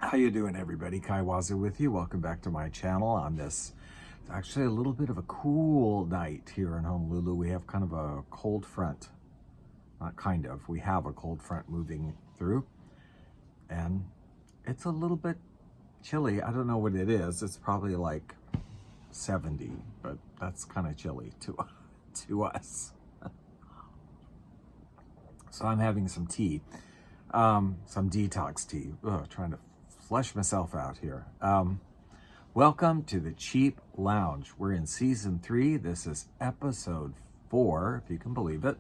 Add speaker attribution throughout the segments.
Speaker 1: How you doing, everybody? Kai Wazoo with you. Welcome back to my channel on this. It's actually a little bit of a cool night here in Honolulu. We have kind of a cold front. Not kind of. We have a cold front moving through. And it's a little bit chilly. I don't know what it is. It's probably like 70, but that's kind of chilly to us. So I'm having some tea. Some detox tea. Trying to flesh myself out here. Welcome to the Cheap Lounge. We're in season 3. This is episode 4, if you can believe it.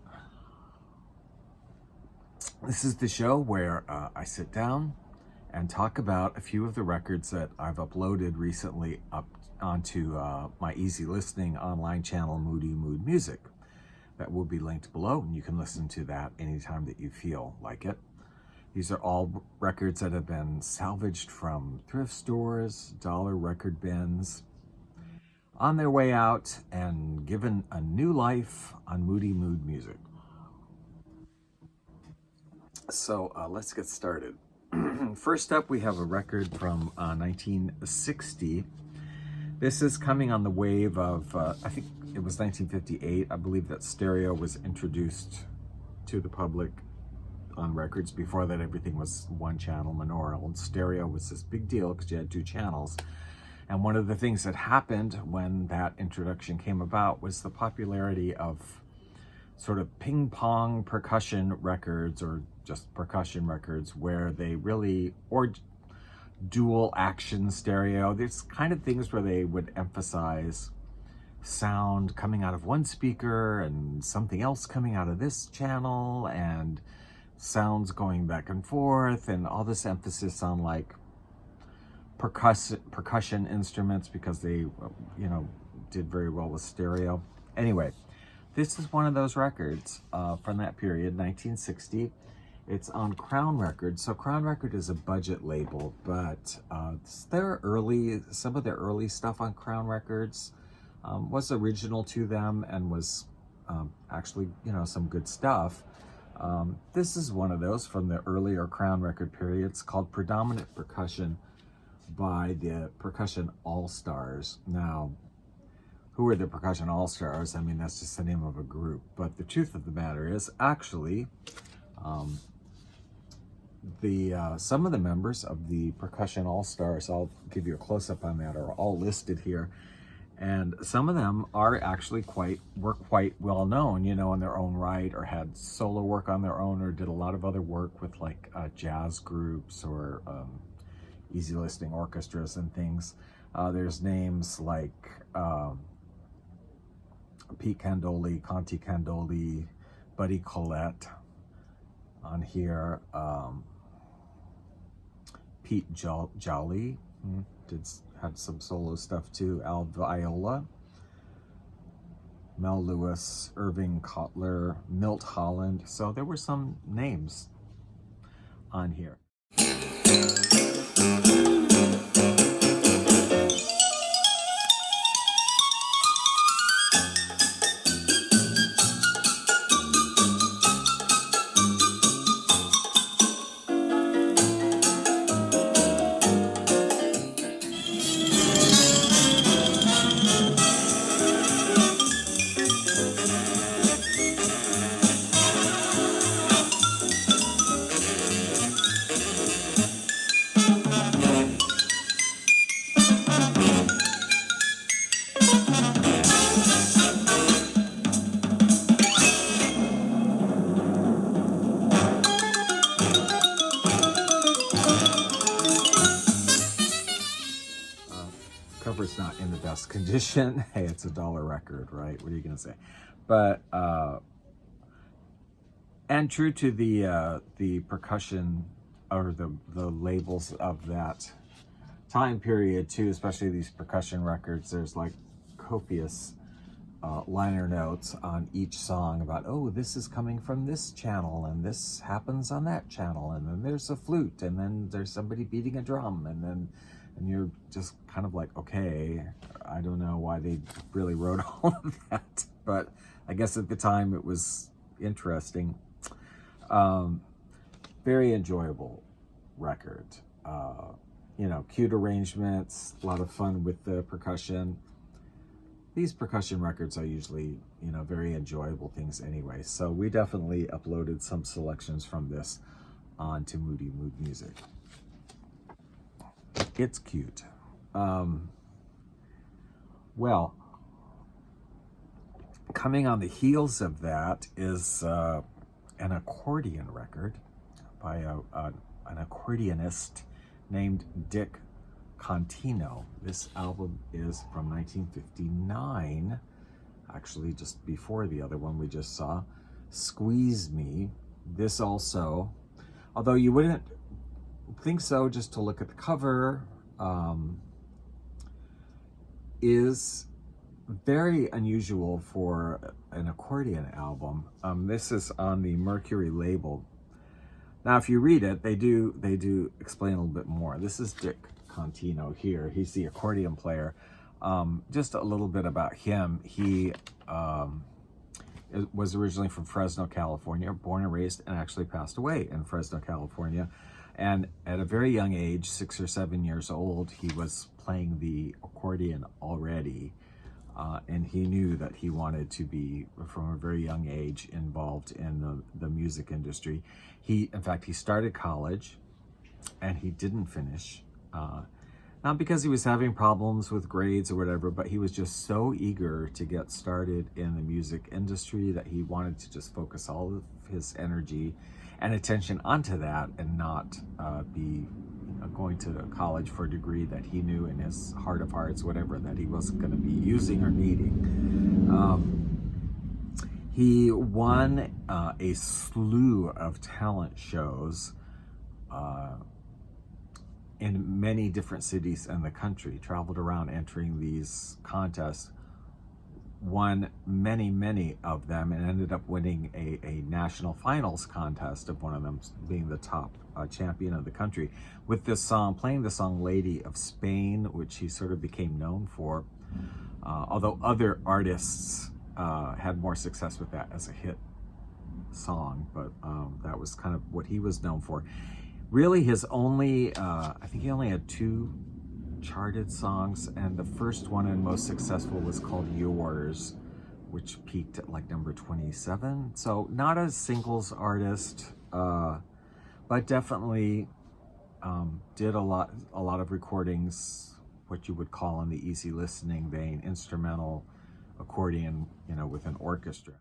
Speaker 1: This is the show where I sit down and talk about a few of the records that I've uploaded recently up onto my easy listening online channel, Moody Mood Music. That will be linked below, and you can listen to that anytime that you feel like it. These are all records that have been salvaged from thrift stores, dollar record bins, on their way out and given a new life on Moody Mood Music. So let's get started. First up, we have a record from 1960. This is coming on the wave of, I think it was 1958. I believe that stereo was introduced to the public on records. Before that, everything was one channel monaural, and stereo was this big deal because you had 2 channels. And one of the things that happened when that introduction came about was the popularity of sort of ping pong percussion records, or just percussion records, where they really, or dual action stereo. There's kind of things where they would emphasize sound coming out of one speaker and something else coming out of this channel, and sounds going back and forth, and all this emphasis on like percussion instruments because they, did very well with stereo. Anyway, this is one of those records from that period, 1960. It's on Crown Records. So Crown Record is a budget label, but some of their early stuff on Crown Records was original to them and was actually, some good stuff. This is one of those from the earlier Crown Record period. It's called Predominant Percussion by the Percussion All-Stars. Now, who are the Percussion All-Stars? I mean, that's just the name of a group. But the truth of the matter is, actually, some of the members of the Percussion All-Stars, I'll give you a close-up on that, are all listed here. And some of them are actually were quite well known, in their own right, or had solo work on their own, or did a lot of other work with like jazz groups or easy listening orchestras and things. There's names like Pete Candoli, Conti Candoli, Buddy Collette on here. Pete Jolly had some solo stuff too. Al Viola, Mel Lewis, Irving Kotler, Milt Holland. So there were some names on here. Cover's not in the best condition. Hey, it's a dollar record, right? What are you gonna say? But and true to the percussion, or the labels of that time period too, especially these percussion records, there's like copious liner notes on each song about, oh, this is coming from this channel, and this happens on that channel, and then there's a flute, and then there's somebody beating a drum, and you're just kind of like, okay, I don't know why they really wrote all of that, but I guess at the time it was interesting. Very enjoyable record. you know, cute arrangements, a lot of fun with the percussion. These percussion records are usually, you know, very enjoyable things anyway. So we definitely uploaded some selections from this onto Moody Mood Music. It's cute. Well, coming on the heels of that is an accordion record by an accordionist named Dick Contino. This album is from 1959, actually just before the other one we just saw, Squeeze Me. This also, although you wouldn't think so just to look at the cover, is very unusual for an accordion album. This is on the Mercury label. Now, if you read it, they do explain a little bit more. This is Dick Contino here. He's the accordion player. Just a little bit about him. He was originally from Fresno, California, born and raised, and actually passed away in Fresno, California. And at a very young age, 6 or 7 years old, he was playing the accordion already. And he knew that he wanted to be, from a very young age, involved in the music industry. In fact, he started college and he didn't finish. Not because he was having problems with grades or whatever, but he was just so eager to get started in the music industry that he wanted to just focus all of his energy and attention onto that and not be going to college for a degree that he knew in his heart of hearts, whatever, that he wasn't going to be using or needing. He won a slew of talent shows in many different cities in the country, traveled around entering these contests, won many of them, and ended up winning a national finals contest of one of them being the top champion of the country with this song, playing the song Lady of Spain, which he sort of became known for, although other artists had more success with that as a hit song, but that was kind of what he was known for. Really his only, I think he only had 2 charted songs, and the first one and most successful was called Yours, which peaked at like number 27. So not a singles artist, but definitely did a lot of recordings, what you would call in the easy listening vein, instrumental accordion, you know, with an orchestra.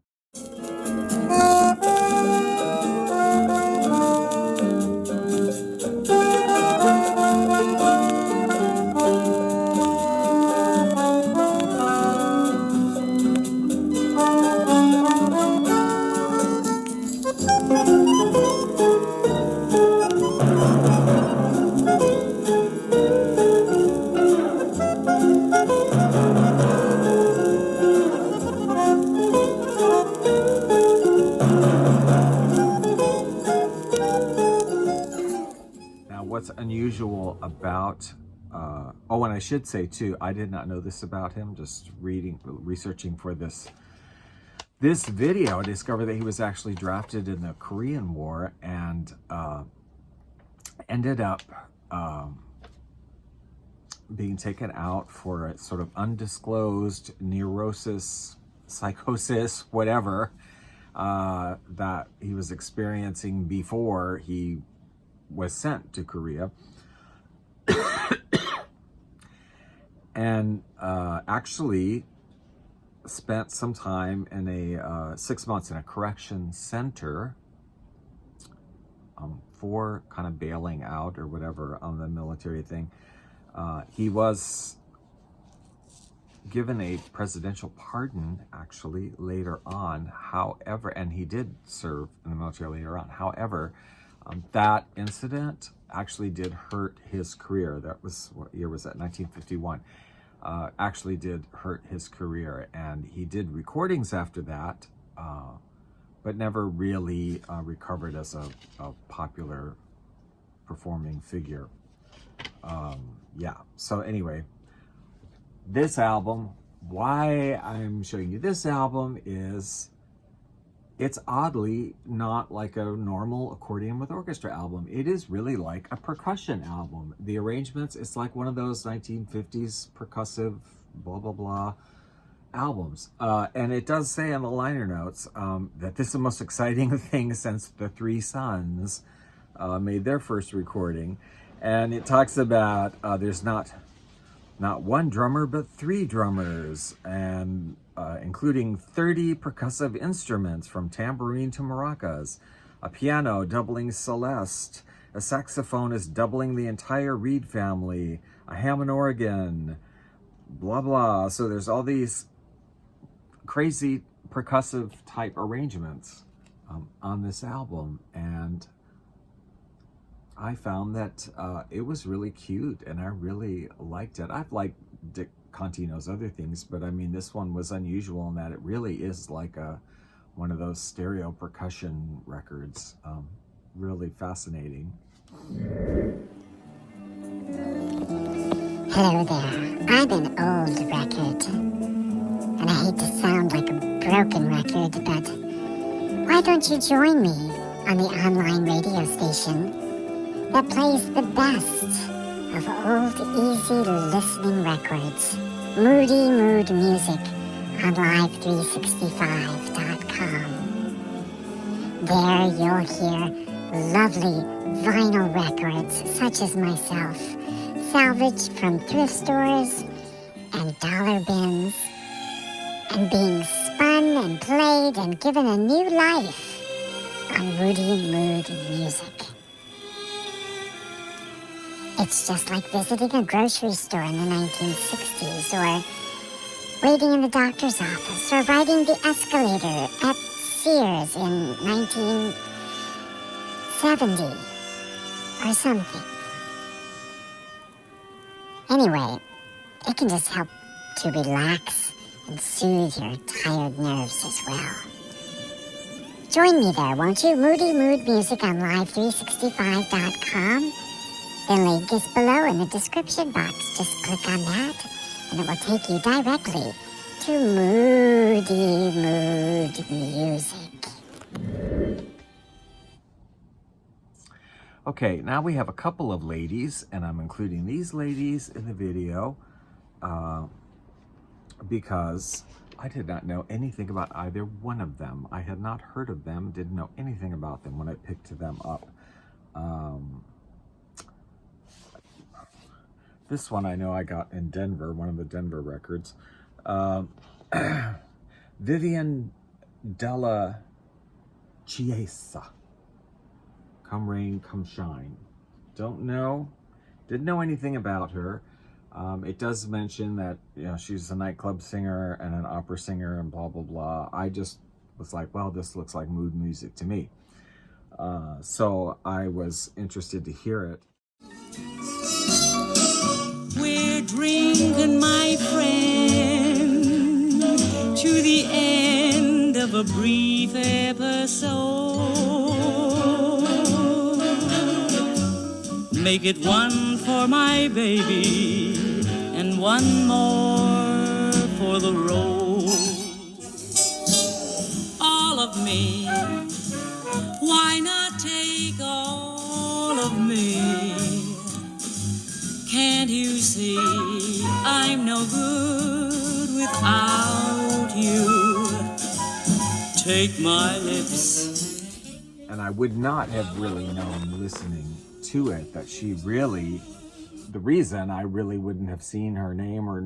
Speaker 1: What's unusual about, oh, and I should say too, I did not know this about him, just researching for this video, I discovered that he was actually drafted in the Korean War and ended up being taken out for a sort of undisclosed neurosis, psychosis, whatever, that he was experiencing before he was sent to Korea. And actually spent some time in a 6 months in a correction center for kind of bailing out or whatever on the military thing. He was given a presidential pardon actually later on, however, and he did serve in the military later on. However, that incident actually did hurt his career. That was, what year was that? 1951. Actually did hurt his career, and he did recordings after that, but never really recovered as a popular performing figure. Yeah, so anyway, this album, why I'm showing you this album is it's oddly not like a normal accordion with orchestra album. It is really like a percussion album. The arrangements, it's like one of those 1950s percussive blah, blah, blah albums. And it does say in the liner notes that this is the most exciting thing since the Three Sons made their first recording. And it talks about there's not one drummer, but 3 drummers, and including 30 percussive instruments from tambourine to maracas, a piano doubling celeste, a saxophonist doubling the entire reed family, a Hammond organ, blah, blah. So there's all these crazy percussive type arrangements on this album. And I found that it was really cute, and I really liked it. I've liked Dick Contino's other things, but I mean, this one was unusual in that it really is like one of those stereo percussion records. Really fascinating.
Speaker 2: Hello there. I'm an old record, and I hate to sound like a broken record, but why don't you join me on the online radio station that plays the best of old, easy listening records? Moody Mood Music on Live365.com. There you'll hear lovely vinyl records such as myself, salvaged from thrift stores and dollar bins, and being spun and played and given a new life on Moody Mood Music. It's just like visiting a grocery store in the 1960s, or waiting in the doctor's office, or riding the escalator at Sears in 1970, or something. Anyway, it can just help to relax and soothe your tired nerves as well. Join me there, won't you? Moody Mood Music on Live365.com. The link is below in the description box. Just click on that, and it will take you directly to Moody Mood Music.
Speaker 1: Okay, now we have a couple of ladies, and I'm including these ladies in the video because I did not know anything about either one of them. I had not heard of them, didn't know anything about them when I picked them up. This one I know I got in Denver, one of the Denver records. Vivienne, Della, Chiesa. Come rain, come shine. Don't know. Didn't know anything about her. It does mention that, you know, she's a nightclub singer and an opera singer and blah, blah, blah. I just was like, well, this looks like mood music to me. So I was interested to hear it.
Speaker 3: We're drinking, my friend, to the end of a brief episode. Make it one for my baby and one more for the road. All of me, why not take all of me? Can't you see I'm no good without you? Take my lips.
Speaker 1: And I would not have really known listening to it that she really, the reason I really wouldn't have seen her name or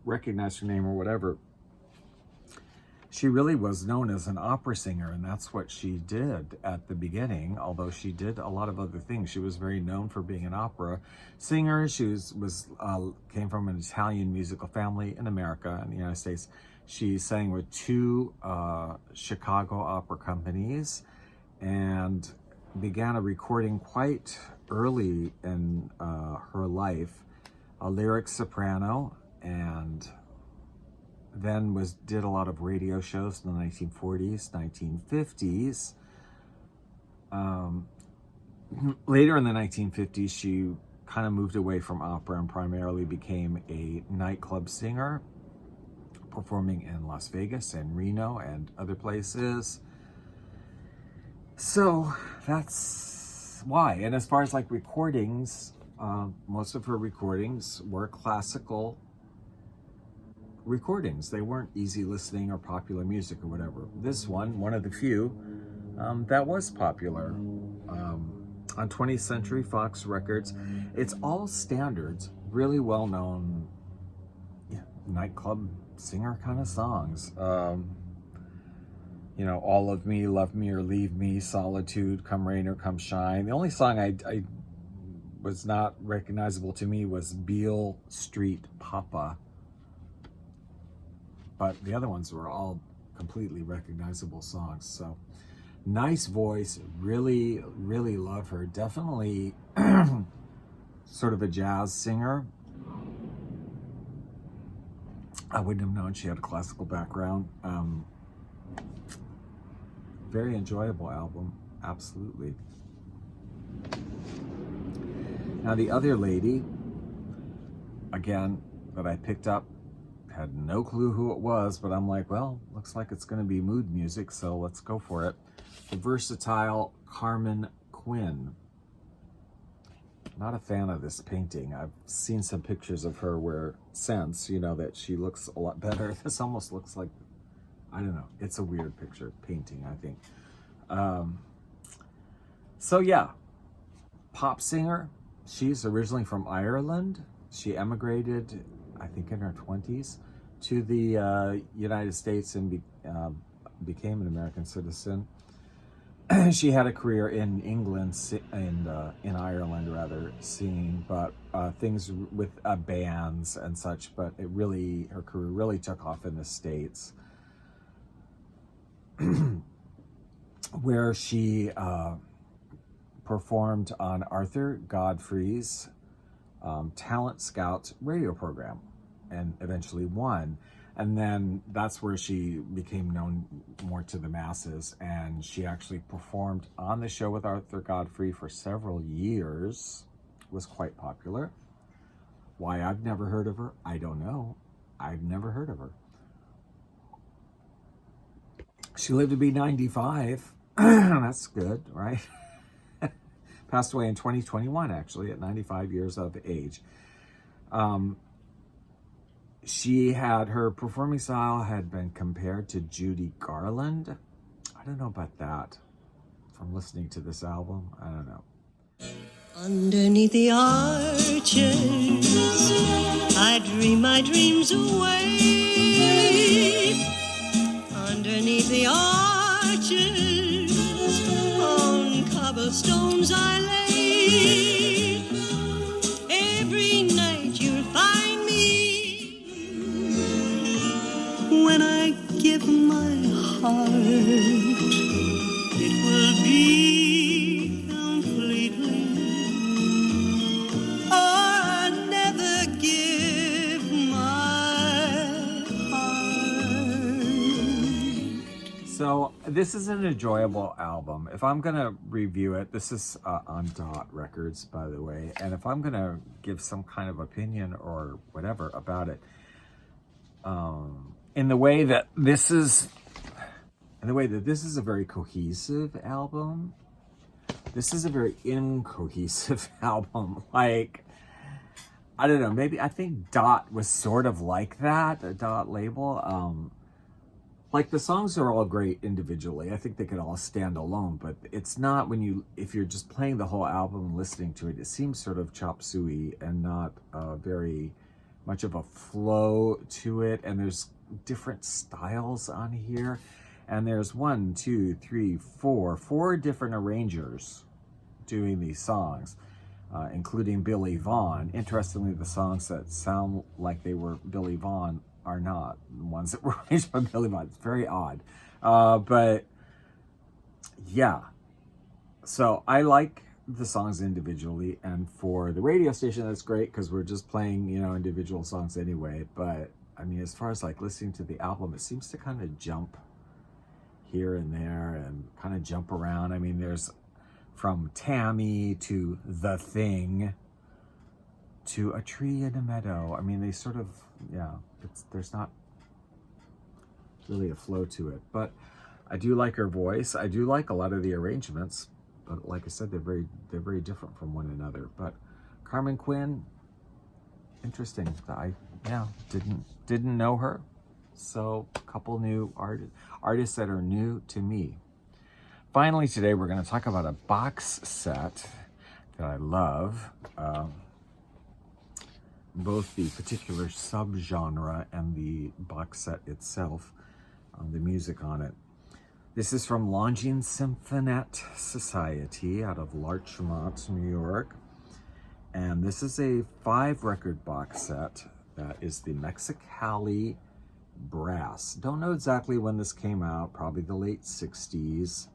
Speaker 1: recognized her name or whatever, she really was known as an opera singer, and that's what she did at the beginning, although she did a lot of other things. She was very known for being an opera singer. She came from an Italian musical family in America, in the United States. She sang with 2 Chicago opera companies and began a recording quite early in her life, a lyric soprano, and then did a lot of radio shows in the 1940s, 1950s. Later in the 1950s, she kind of moved away from opera and primarily became a nightclub singer, performing in Las Vegas and Reno and other places. So that's why. And as far as like recordings, most of her recordings were classical recordings. They weren't easy listening or popular music or whatever. This one of the few that was popular on 20th Century Fox Records. It's all standards, really well-known nightclub singer kind of songs. You know, All of Me, Love Me or Leave Me, Solitude, Come Rain or Come Shine. The only song I was not recognizable to me was Beale Street Papa. But the other ones were all completely recognizable songs. So nice voice, really, really love her. Definitely sort of a jazz singer. I wouldn't have known she had a classical background. Very enjoyable album, absolutely. Now the other lady, again, that I picked up, had no clue who it was, but I'm like, well, looks like it's gonna be mood music, so let's go for it. The versatile Quinn. Not a fan of this painting. I've seen some pictures of her where since, you know, that she looks a lot better. This almost looks like, I don't know. It's a weird picture painting, I think. So yeah, pop singer. She's originally from Ireland. She emigrated, I think in her 20s, to the United States and became an American citizen. She had a career in England and in Ireland rather, singing, but things with bands and such. But her career really took off in the States, where she performed on Arthur Godfrey's Talent Scout radio program, and eventually won. And then that's where she became known more to the masses. And she actually performed on the show with Arthur Godfrey for several years. Was quite popular. Why I've never heard of her, I don't know. I've never heard of her. She lived to be 95. That's good, right? Passed away in 2021, actually, at 95 years of age. Her performing style had been compared to Judy Garland. I don't know about that. From listening to this album, I don't know.
Speaker 4: Underneath the arches, I dream my dreams away. Underneath the arches, on cobblestones I lay. Every night you'll find me when I give my heart. It will be completely, or I never give my heart.
Speaker 1: So this is an enjoyable album. If I'm gonna review it, this is on Dot Records, by the way, and if I'm gonna give some kind of opinion or whatever about it, in the way that this is a very cohesive album, this is a very incohesive album. Like, I don't know, maybe I think Dot was sort of like that, the Dot label. Like, the songs are all great individually. I think they could all stand alone, but it's not if you're just playing the whole album and listening to it, it seems sort of chop suey and not very much of a flow to it. And there's different styles on here. And there's 4 different arrangers doing these songs, including Billy Vaughn. Interestingly, the songs that sound like they were Billy Vaughn are not the ones that were arranged by Billy Vaughn. It's very odd. But yeah, so I like the songs individually, and for the radio station, that's great because we're just playing, individual songs anyway. But I mean, as far as like listening to the album, it seems to kind of jump here and there and kind of jump around. I mean, there's from Tammy to The Thing to A Tree in a Meadow. I mean, they sort of, there's not really a flow to it. But I do like her voice. I do like a lot of the arrangements, but like I said, they're very different from one another. But Carmen Quinn, interesting. I didn't know her. So a couple new artists that are new to me. Finally, today we're going to talk about a box set that I love. Both the particular subgenre and the box set itself, the music on it. This is from Longines Symphonette Society out of Larchmont, New York. And this is a 5-record box set that is the Mexicali Brass. Don't know exactly when this came out, probably the late 60s,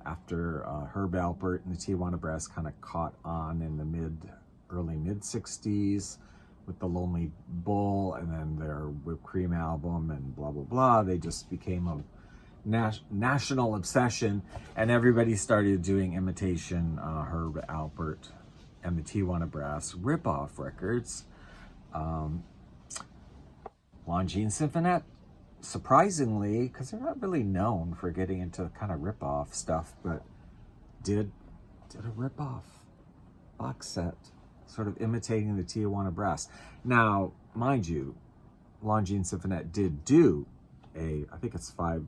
Speaker 1: after Herb Alpert and the Tijuana Brass kind of caught on in the early mid 60s with the Lonely Bull and then their Whipped Cream album and blah, blah, blah. They just became a national obsession, and everybody started doing imitation Herb Alpert and the Tijuana Brass rip-off records. Longines Symphonette, surprisingly, because they're not really known for getting into kind of rip-off stuff, but did a rip-off box set, sort of imitating the Tijuana Brass. Now, mind you, Longines Symphonette did do I think it's 5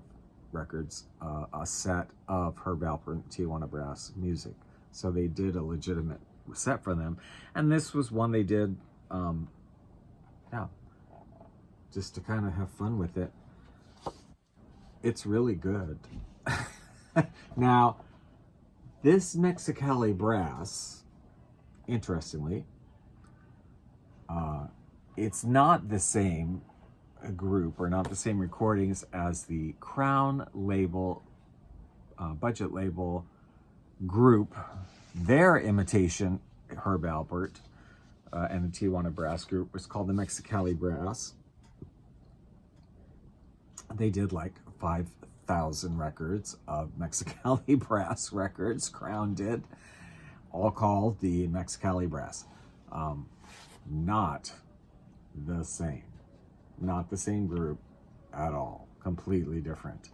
Speaker 1: records, a set of Herb Alpert and Tijuana Brass music. So they did a legitimate set for them. And this was one they did, just to kind of have fun with it. It's really good. Now, this Mexicali Brass, interestingly, it's not the same group or not the same recordings as the Crown label, budget label group. Their imitation Herb Alpert and the Tijuana Brass group was called the Mexicali Brass. They did like 5,000 records of Mexicali Brass records. Crown did, all called the Mexicali Brass. Not the same. Not the same group at all. Completely different.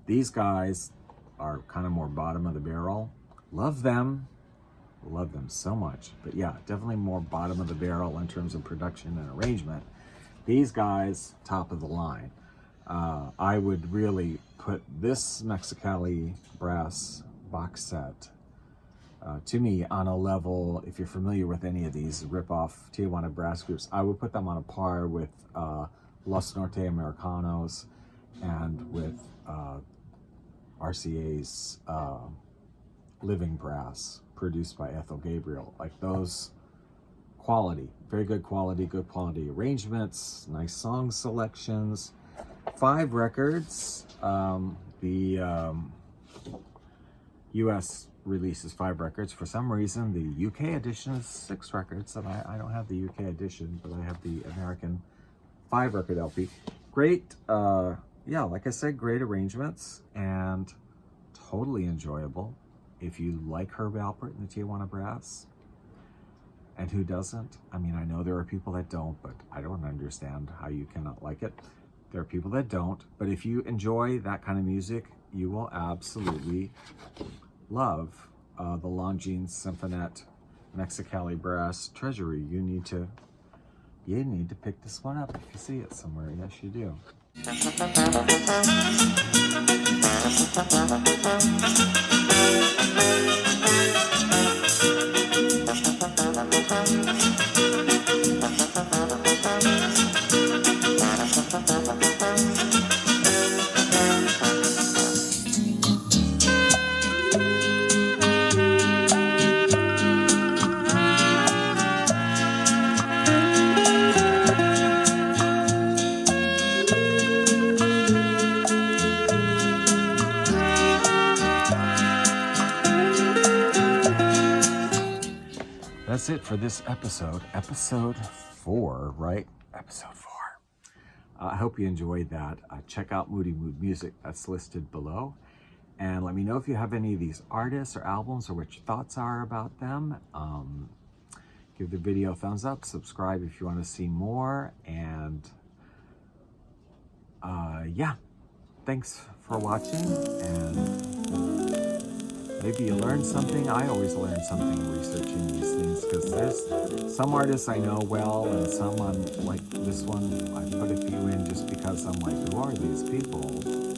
Speaker 1: These guys are kind of more bottom of the barrel. Love them so much. But yeah, definitely more bottom of the barrel in terms of production and arrangement. These guys, top of the line. I would really put this Mexicali Brass box set, to me, on a level, if you're familiar with any of these rip-off Tijuana Brass groups, I would put them on a par with Los Norteamericanos and with RCA's Living Brass, produced by Ethel Gabriel. Like those, quality, very good quality arrangements, nice song selections. 5 records. The US releases 5 records. For some reason, the UK edition is 6 records, and I don't have the UK edition, but I have the American 5-record LP. Great, like I said, great arrangements and totally enjoyable. If you like Herb Alpert and the Tijuana Brass, and who doesn't? I mean, I know there are people that don't, but I don't understand how you cannot like it. There are people that don't, but if you enjoy that kind of music, you will absolutely love the Longines Symphonette Mexicali Brass Treasury. You need to pick this one up if you see it somewhere. Yes, you do. That's it for this episode 4, right? Episode 4. I hope you enjoyed that. Check out Moody Mood Music, that's listed below, and let me know if you have any of these artists or albums or what your thoughts are about them. Give the video a thumbs up, subscribe if you want to see more, and thanks for watching, and maybe you learned something. I always learn something researching these things, because there's some artists I know well, and some I'm like this one, I put a few in just because I'm like, who are these people?